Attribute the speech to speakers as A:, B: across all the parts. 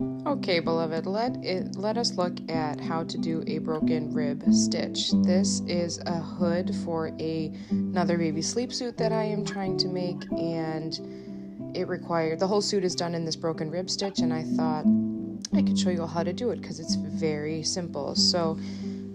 A: Okay, beloved, let us look at how to do a broken rib stitch. This is a hood for another baby sleep suit that I am trying to make, and the whole suit is done in this broken rib stitch, and I thought I could show you how to do it because it's very simple. So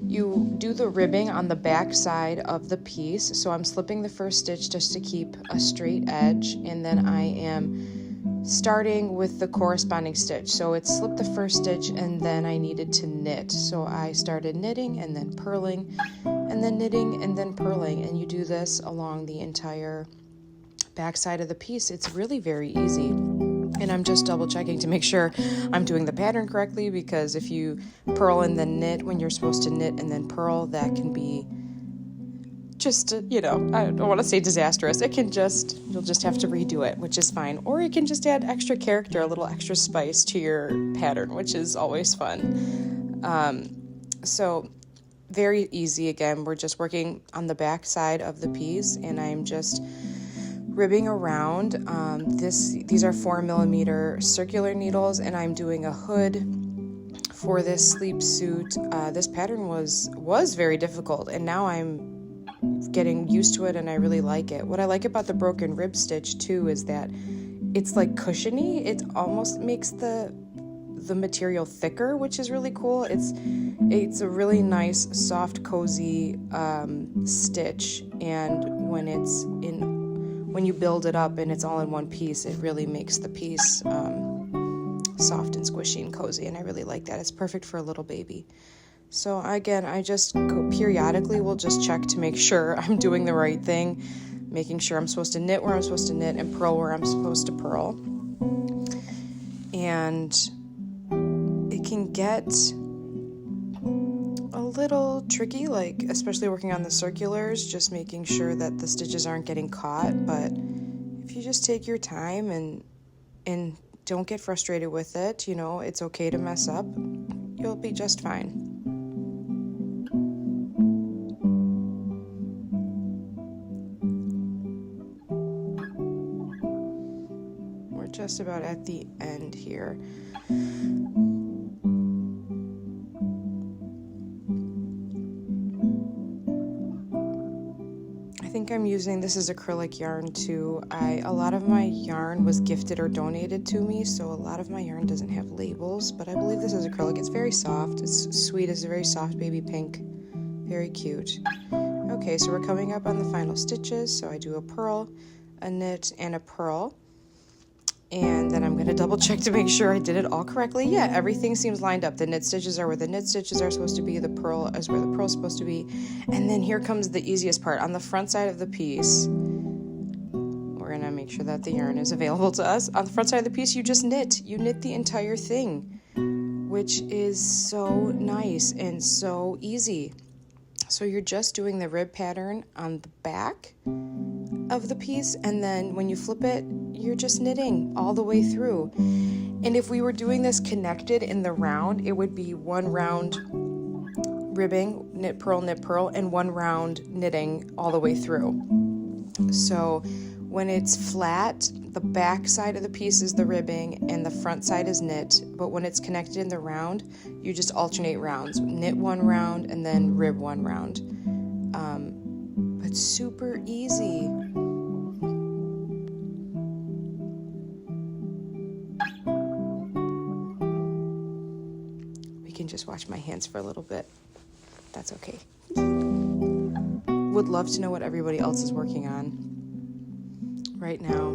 A: you do the ribbing on the back side of the piece. So I'm slipping the first stitch just to keep a straight edge, and then I am starting with the corresponding stitch. So it slipped the first stitch and then I needed to knit. So I started knitting and then purling and then knitting and then purling, and you do this along the entire back side of the piece. It's really very easy. And I'm just double checking to make sure I'm doing the pattern correctly, because if you purl and then knit when you're supposed to knit and then purl, that can be just, I don't want to say disastrous. You'll just have to redo it, which is fine. Or you can just add extra character, a little extra spice to your pattern, which is always fun. So very easy. Again, we're just working on the back side of the piece, and I'm just ribbing around. These are 4mm circular needles, and I'm doing a hood for this sleep suit. This pattern was very difficult, and now I'm getting used to it and I really like it. What I like about the broken rib stitch too is that it's like cushiony. It almost makes the material thicker, which is really cool. It's a really nice, soft, cozy stitch, and when you build it up and it's all in one piece, it really makes the piece soft and squishy and cozy, and I really like that. It's perfect for a little baby. So again, I just periodically will just check to make sure I'm doing the right thing, making sure I'm supposed to knit where I'm supposed to knit and purl where I'm supposed to purl. And it can get a little tricky, like especially working on the circulars, just making sure that the stitches aren't getting caught. But if you just take your time and don't get frustrated with it, it's okay to mess up. You'll be just fine. Just about at the end here. I think I'm using, this is acrylic yarn too. A lot of my yarn was gifted or donated to me, so a lot of my yarn doesn't have labels, but I believe this is acrylic. It's very soft. It's sweet. It's a very soft baby pink. Very cute. Okay, so we're coming up on the final stitches. So I do a purl, a knit, and a purl. And then I'm going to double check to make sure I did it all correctly. Yeah, everything seems lined up. The knit stitches are where the knit stitches are supposed to be. The purl is where the purl is supposed to be. And then here comes the easiest part. On the front side of the piece, we're going to make sure that the yarn is available to us. On the front side of the piece, you just knit. You knit the entire thing, which is so nice and so easy. So you're just doing the rib pattern on the back of the piece, and then when you flip it, you're just knitting all the way through. And if we were doing this connected in the round, it would be one round ribbing, knit, purl, and one round knitting all the way through. So when it's flat, the back side of the piece is the ribbing and the front side is knit, but when it's connected in the round, you just alternate rounds. Knit one round and then rib one round. But super easy. We can just watch my hands for a little bit. That's okay. Would love to know what everybody else is working on. Right now,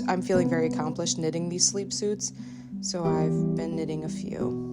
A: I'm feeling very accomplished knitting these sleep suits, so I've been knitting a few.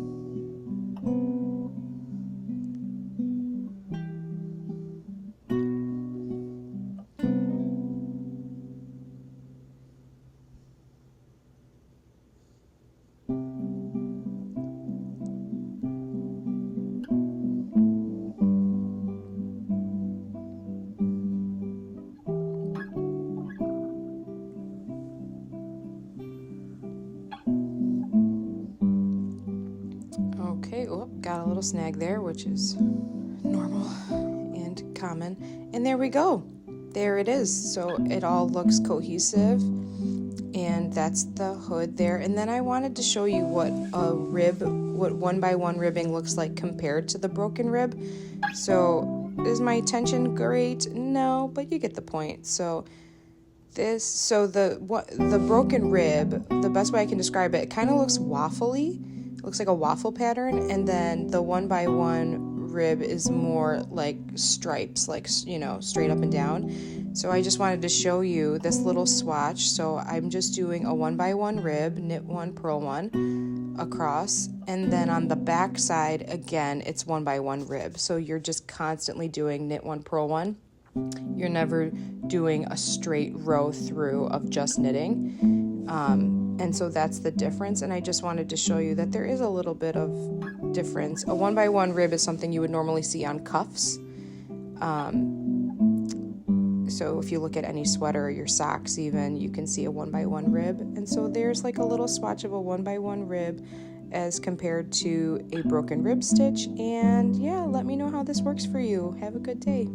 A: Okay, got a little snag there, which is normal and common. And there we go. There it is. So it all looks cohesive. And that's the hood there. And then I wanted to show you what a rib, what 1x1 ribbing looks like compared to the broken rib. So is my tension great? No, but you get the point. So the broken rib, the best way I can describe it, it kind of looks waffly. It looks like a waffle pattern. And then the 1x1 rib is more like stripes, like, you know, straight up and down. So I just wanted to show you this little swatch. So I'm just doing a 1x1 rib, knit 1, purl 1 across, and then on the back side again it's 1x1 rib. So you're just constantly doing knit 1, purl 1. You're never doing a straight row through of just knitting. And so that's the difference. And I just wanted to show you that there is a little bit of difference. A 1x1 rib is something you would normally see on cuffs. So if you look at any sweater or your socks even, you can see a 1x1 rib. And so there's like a little swatch of a 1x1 rib as compared to a broken rib stitch. And yeah, let me know how this works for you. Have a good day.